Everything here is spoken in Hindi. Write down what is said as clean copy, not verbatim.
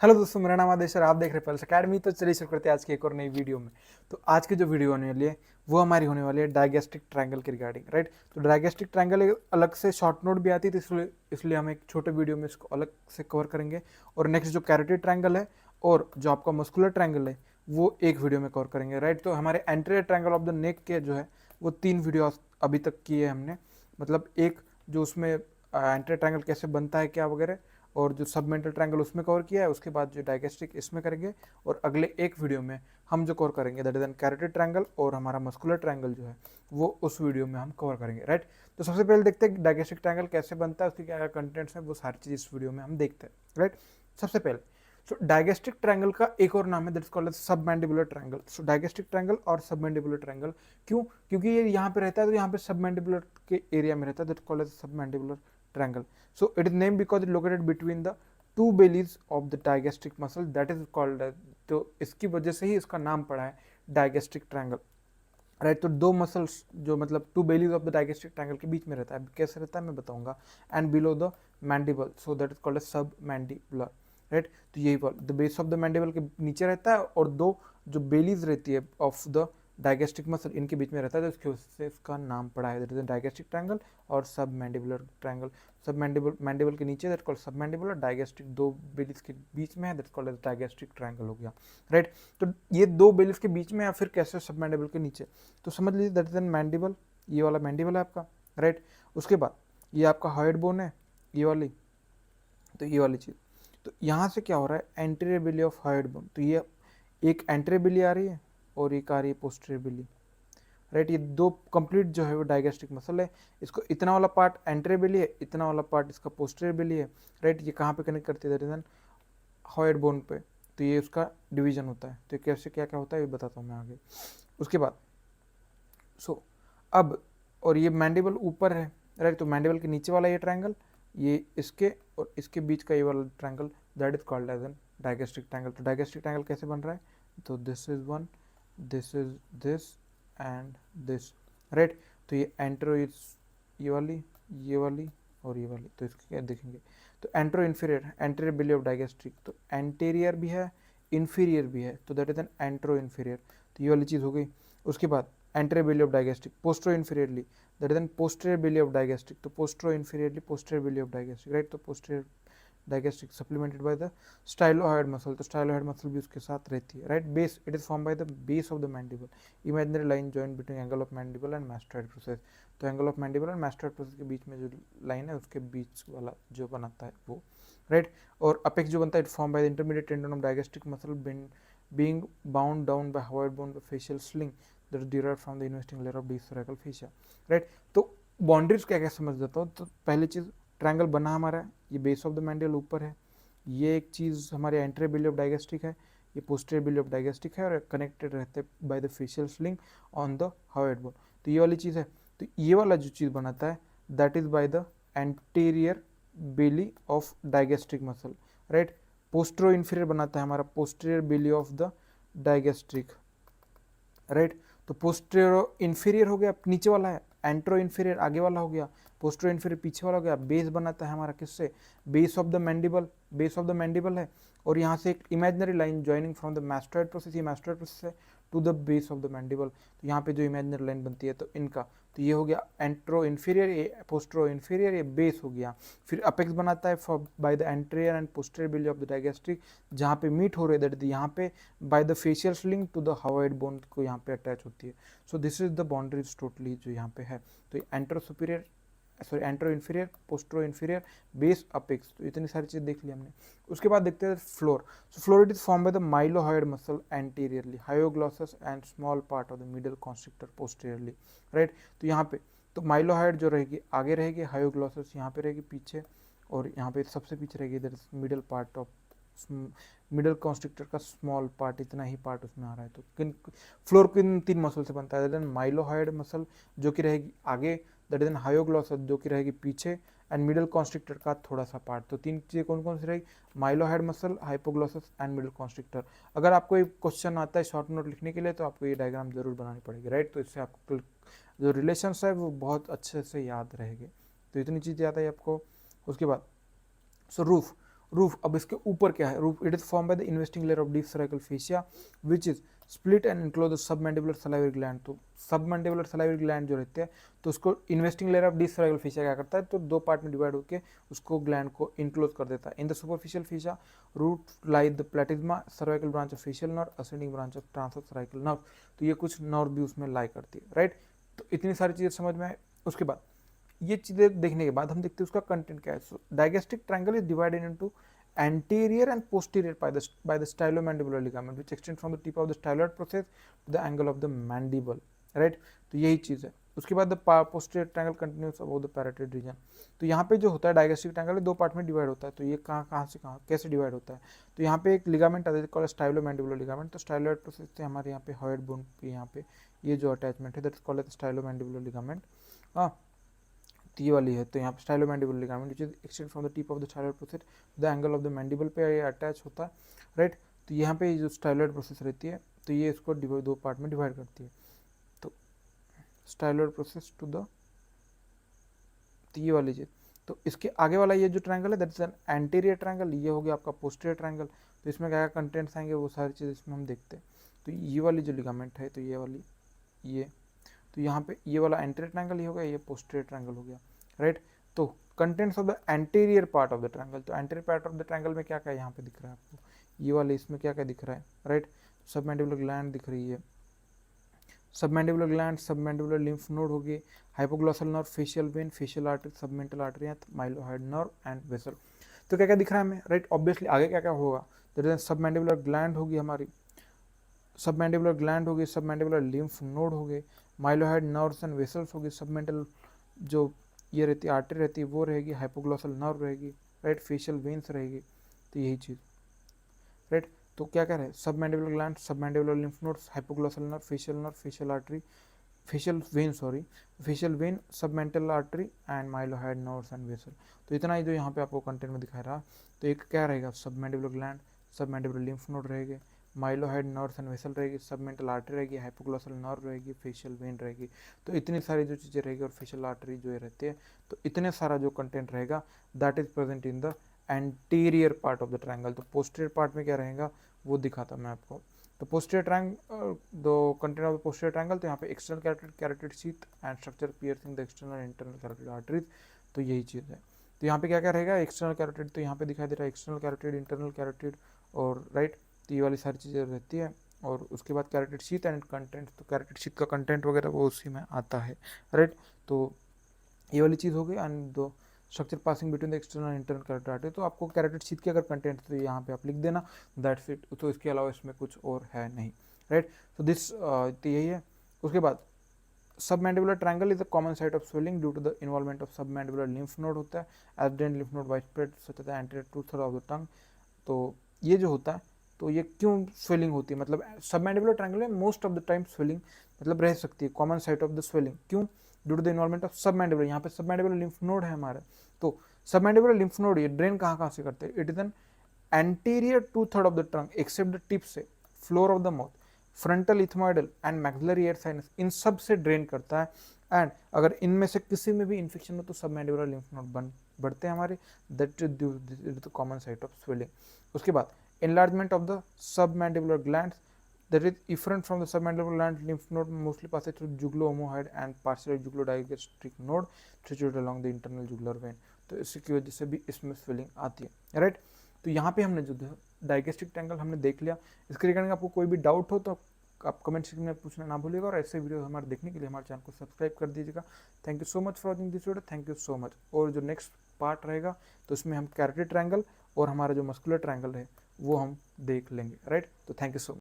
हेलो दोस्तों, मेरा नाम आदेश और आप देख रहे हैं पल्स अकेडमी। तो चलिए शुरू करते हैं आज की एक और नई वीडियो में। तो आज की जो वीडियो होने वाली है वो हमारी होने वाली है डायगेस्टिक ट्रायंगल के रिगार्डिंग, राइट। तो डायगेस्टिक ट्रायंगल एक अलग से शॉर्ट नोट भी आती है, तो इसलिए हम एक छोटे वीडियो में इसको अलग से कवर करेंगे। और नेक्स्ट जो कैरोटिड ट्रायंगल है और जो आपका मस्कुलर ट्रायंगल है वो एक वीडियो में कवर करेंगे, राइट। तो हमारे anterior triangle of the neck के जो है वो 3 वीडियो अभी तक किए हैं हमने। मतलब एक जो उसमें एंटीरियर ट्रायंगल कैसे बनता है क्या वगैरह, और जो सबमेंटल ट्रायंगल उसमें कवर किया है। उसके बाद जो डायगेस्टिक इसमें करेंगे, और अगले एक वीडियो में हम जो कवर करेंगे that is N carotid triangle और हमारा मस्कुलर ट्रायंगल जो है वो उस वीडियो में हम कवर करेंगे, राइट। तो सबसे पहले देखते हैं डायगेस्टिक ट्रायंगल कैसे बनता है, उसके क्या क्या कंटेंट्स हैं, वो सारी चीज़ इस वीडियो में हम देखते हैं, राइट। सबसे पहले सो डायगेस्टिक ट्रायंगल का एक और नाम है that's called as submandibular triangle. So digastric triangle और सबमैंडिबुलर ट्रायंगल क्यों? क्योंकि ये यहाँ पे रहता है तो यहाँ पे सबमैंडिबुलर के एरिया में रहता है, that's called as submandibular triangle. So it is named because it located between the two bellies of the digastric muscle, that is called तो इसकी वजह से ही इसका नाम पड़ा है डायगेस्ट्रिक ट्रायंगल, राइट। तो दो मसल्स जो मतलब two bellies of the digastric triangle के बीच में रहता है, कैसे रहता है मैं बताऊंगा। And below the mandible, so that is called सब मैंडिबुलर, राइट। तो यही the base of the mandible के नीचे रहता है और दो जो बेलीज रहती है ऑफ द डायगेस्ट्रिक मसल इनके बीच में रहता है, तो इसकी वजह से इसका नाम पड़ा है दैट इज डायगेस्ट्रिक ट्रायंगल और सब मैंडिबुलर ट्रायंगल। सब मैंडिबल के नीचे दैट कॉल्ड सब मैंडिबुलर, डायगेस्ट्रिक दो बेलीज के बीच में है दैट कॉल्ड डायगेस्ट्रिक ट्रायंगल हो गया, राइट। तो ये दो बेलीज के बीच में या फिर कैसे सब मैंडिबल के नीचे, तो समझ लीजिए दैट इज एन मैंडिबल, ये वाला मैंडिबल है आपका, राइट। उसके बाद ये आपका हाइड बोन है, ये वाली, तो ये वाली चीज़। तो यहाँ से क्या हो रहा है, anterior belly of hyoid bone, तो ये एक एंटीरियर बिली आ रही है और एक आ रही है पोस्टीरियर बिली, राइट। ये दो कंप्लीट जो है वो डायगेस्ट्रिक मसल है। इसको इतना वाला पार्ट एंटीरियर बिली है, इतना वाला पार्ट इसका पोस्टीरियर बिली है, राइट। ये कहाँ पे कनेक्ट करती है, that is N hide bone पे। तो ये उसका डिवीजन होता है। तो कैसे क्या क्या होता है ये बताता हूँ मैं आगे। उसके बाद अब और ये मैंडिबल ऊपर है, राइट। तो मैंडिबल के नीचे वाला ये ट्रायंगल, ये इसके और इसके बीच का ये वाला triangle that is called as an digastric triangle. तो डायगेस्ट्रिक ट्रायंगल कैसे बन रहा है, तो this is one, this is this and this, right. तो ये एंट्रो ये वाली, ये वाली और ये वाली, तो इसके क्या देखेंगे, तो antero inferior, anterior belly of digastric, तो एंटीरियर भी है इन्फीरियर भी है, तो that is an antero inferior. तो ये वाली चीज़ हो गई। उसके बाद anterior belly of digastric, posterior inferiorly, that is then posterior belly of digastric, तो posterior inferiorly posterior belly of digastric, right। तो posterior digastric supplemented by the styloid muscle, तो styloid muscle भी उसके साथ रहती है, right। base, it is formed by the base of the mandible, imaginary line joined between angle of mandible and mastoid process। तो angle of mandible and mastoid process के बीच में जो लाइन है उसके बीच वाला जो बनाता है वो, right। और apex जो बनता है, it formed by the intermediate tendon of digastric muscle being bound down by hyoid bone by facial sling that is derived from the investing layer of cervical fascia, right। तो बाउंड्रीज क्या क्या समझ जाता हूँ। तो पहली चीज़ ट्रायंगल बना हमारा, ये बेस ऑफ द मैंडिबल ऊपर है, ये एक चीज़ हमारे एंटीरियर बिली ऑफ डायगेस्ट्रिक है, ये पोस्टीरियर बिली ऑफ डायगेस्ट्रिक है और कनेक्टेड रहते हैं bye the facial sling on the hide bone. तो ये वाली चीज़ है। तो ये वाला जो चीज़ बनाता है that is by the anterior belly of digastric muscle, right. Postero inferior बनाता है हमारा posterior belly of the digastric, right. तो पोस्टेरो इन्फीरियर हो गया नीचे वाला है, एंट्रो इन्फीरियर आगे वाला हो गया, पोस्टेरो इन्फीरियर पीछे वाला हो गया। बेस बनाता है हमारा किससे, base of the mandible, base of the mandible है। और यहाँ से एक imaginary line joining from the mastoid process, ये मैस्टोइड प्रोसेस है to the base of the mandible. तो यहाँ पे जो इमेजिनरी लाइन बनती है तो इनका, तो ये हो गया एंट्रो इन्फीरियर, ये पोस्टरो इन्फीरियर, ये बेस हो गया। फिर अपेक्स बनाता है for by the anterior and posterior belly of the digastric, जहाँ पे मीट हो रहे दैट यहाँ पे by the facial sling to the hyoid bone को यहाँ पे अटैच होती है। So this is the boundaries totally जो यहाँ पे है। तो antero superior, sorry antero inferior, postero inferior, base apex, तो इतनी सारी चीज़ देख ली हमने। उसके बाद देखते हैं floor. So floor it is form by the mylohyoid muscle anteriorly, hyoglossus and small part of the middle constrictor posteriorly, right. तो यहाँ पे तो माइलोहाइड जो रहेगी आगे रहेगी, हायोग्लॉसस यहाँ पे रहेगी पीछे, और यहाँ पे सबसे पीछे रहेगी इधर middle part of middle constrictor का स्मॉल पार्ट, इतना ही पार्ट उसमें आ रहा है। तो किन फ्लोर किन तीन मसल से बनता है, माइलोहाइड मसल जो कि रहेगी आगे, दैट इज एन हायोग्लॉसस जो कि रहेगी पीछे, एंड मिडल कॉन्स्ट्रिक्टर का थोड़ा सा पार्ट। तो तीन चीज़ें कौन कौन सी रहेगी, mylohyoid muscle, hypoglossus and middle constrictor. अगर आपको एक क्वेश्चन आता है शॉर्ट नोट लिखने के लिए तो आपको ये डायग्राम जरूर बनानी पड़ेगी, राइट। तो इससे आपको जो रिलेशंस है वो बहुत अच्छे से याद रहेंगे। तो इतनी चीज़ याद है आपको। उसके बाद रूफ, रूफ, अब इसके ऊपर क्या है, roof it is form by the investing layer of deep circle fascia which is split and enclose the submandibular salivary gland. तो सबमैंडिबुलर सलाइवरी ग्लैंड जो रहते हैं तो उसको investing layer of deep circle fascia क्या करता है, तो दो पार्ट में डिवाइड होकर उसको ग्लैंड को इनक्लोज कर देता है। In the superficial fascia root lie the platysma, cervical branch of facial nerve, ascending branch of transverse cervical nerve. तो ये कुछ नर्व भी उसमें लाई करती है, राइट। तो इतनी सारी चीजें समझ में आए। उसके बाद ये चीजें देखने के बाद हम देखते हैं उसका कंटेंट क्या है। So digastric triangle is divided into anterior and posterior by the stylomandibular ligament which extend from the tip of the styloid process to the angle of the mandible, right। तो यही चीज है। उसके बाद the posterior triangle continues above the parotid region। तो यहाँ पे जो होता है डायगेस्ट्रिक ट्रायंगल दो पार्ट में डिवाइड होता है। तो ये कहाँ से कहाँ कैसे डिवाइड होता है, तो यहाँ पे एक लिगामेंट आता है कॉल्ड स्टाइलोमैंडिबुलर लिगामेंट। तो स्टाइलॉइड प्रोसेस से हमारे यहाँ पे हॉइड बोन पे यहाँ पे ये जो अटैचमेंट है that is called stylomandibular ligament. हाँ, तो ये वाली है। तो यहाँ पे stylomandibular ligament which is extend from the tip of the styloid process the angle of the mandible पे ये अटैच होता है, राइट। तो यहाँ पे जो स्टाइलॉइड प्रोसेस रहती है तो ये इसको दो पार्ट में डिवाइड करती है। तो स्टाइलॉइड प्रोसेस टू द, तो ये वाली चीज। तो इसके आगे वाला ये जो ट्रायंगल है that is an anterior triangle, ये हो गया आपका पोस्टीरियर ट्रायंगल। तो इसमें क्या क्या कंटेंट्स आएंगे वो सारी चीज़ इसमें हम देखते हैं। तो ये वाली जो लिगामेंट है तो ये वाली ये, तो यहाँ पे ये वाला एंटीरियर ट्रायंगल ये हो गया, ये पोस्टीरियर ट्रायंगल हो गया, राइट। तो contents of the anterior part of the triangle, तो anterior part of the triangle में क्या क्या यहाँ पे दिख रहा है आपको, ये वाले इसमें क्या क्या दिख रहा है, राइट। सबमैंडिबुलर ग्लैंड दिख रही है, submandibular gland, submandibular lymph node हो गए, hypoglossal nerve, facial vein, facial artery, submental artery, mylohyoid nerve and vessel. तो क्या क्या दिख रहा है हमें, राइट। ऑब्वियसली आगे क्या क्या होगा, तो सबमैंडिबुलर ग्लैंड होगी हमारी, सबमैंडिबुलर ग्लैंड हो गई, सबमैंडिबुलर लिम्फ नोड हो गए, माइलोहाइड नर्व्स एंड वेसल्स हो गए, सबमेंटल जो ये रहती है आर्टरी रहती है वो रहेगी, हाइपोग्लॉसल नर्व रहेगी, राइट, फेशियल वेन्स रहेगी। तो यही चीज़, राइट। तो क्या क्या रहे, submandibular gland, submandibular lymph nodes, hypoglossal nerve, facial artery, facial vein sorry, facial vein, submental artery and mylohyoid nerves and vessel. तो इतना ही जो यहाँ पे आपको कंटेंट में दिखा रहा। तो एक क्या रहेगा, submandibular gland, submandibular lymph node रहेंगे, माइलोहाइड नर्व्स एंड वेसल रहेगी, सबमेंटल आर्टरी रहेगी, हाइपोग्लॉसल नर्व रहेगी, फेशियल वेन रहेगी। तो इतनी सारी जो चीज़ें रहेगी और फेशियल आर्टरी जो रहती है, तो इतने सारा जो कंटेंट रहेगा that is present in the anterior part of the triangle. तो पोस्टीरियर पार्ट में क्या रहेगा वो दिखाता मैं आपको। तो पोस्टीरियर ट्रायंगल, दो content of the posterior triangle, तो यहाँ पे external carotid sheath and structure piercing the external internal carotid arteries. तो यही चीज़ है। तो यहाँ पे क्या क्या रहेगा, एक्सटर्नल कैरोटिड, तो यहाँ पे दिखाई दे रहा है एक्सटर्नल कैरोटिड, इंटरनल कैरोटिड और राइट। तो ये वाली सारी चीज़ें रहती है। और उसके बाद कैरोटिड शीथ एंड कंटेंट, तो कैरोटिड शीथ का कंटेंट वगैरह वो उसी में आता है, राइट। तो ये वाली चीज़ हो गई। एंड दो structure passing between the external internal carotid artery. तो आपको कैरोटिड शीथ के अगर कंटेंट तो यहाँ पे आप लिख देना, दैट्स इट। तो इसके अलावा इसमें कुछ और है नहीं, राइट। तो दिस तो यही है। उसके बाद submandibular triangle is a common site of swelling due to the involvement of submandibular lymph node होता है, abundant lymph node wide spread such the anterior two third of the tongue. तो ये जो होता है, तो ये क्यों स्वेलिंग होती है, मतलब सबमैंडिबुलर ट्रायंगल में most of the time swelling मतलब रह सकती है, common site of the swelling क्यों, due to the involvement of submandibular. यहाँ पे सबमैंडिबुलर लिम्फ नोड है हमारे। तो सबमैंडिबुलर लिम्फ नोड ये ड्रेन कहाँ से करते हैं, it is an anterior two third of the trunk except the tip से, floor of the mouth, frontal ethmoidal and maxillary air sinus, इन सब से ड्रेन करता है। एंड अगर इनमें से किसी में भी इन्फेक्शन हो तो सबमैंडिबुलर लिम्फ नोड बढ़ते हैं हमारे, that is the common site of swelling. उसके बाद enlargement of the submandibular glands, that is efferent from the submandibular gland lymph node mostly passes through jugulo-omohyoid and partially jugulo-digastric node situated along the internal jugular vein। तो इसकी वजह से भी इसमें स्वेलिंग आती है, राइट। तो यहाँ पे हमने जो डाइगेस्ट्रिक ट्रायंगल हमने देख लिया। इसके रिगार्डिंग आपको कोई भी डाउट हो तो आप कमेंट सेक्शन में पूछना ना भूलिएगा। और ऐसे वीडियो हमारे देखने के लिए हमारे चैनल को सब्सक्राइब कर दीजिएगा। Thank you so much for watching this video, thank you so much. और जो नेक्स्ट पार्ट रहेगा तो उसमें हम कैरोटिड ट्रायंगल और हमारा जो मस्कुलर ट्रायंगल है वो हम देख लेंगे, राइट। तो थैंक यू सो मच।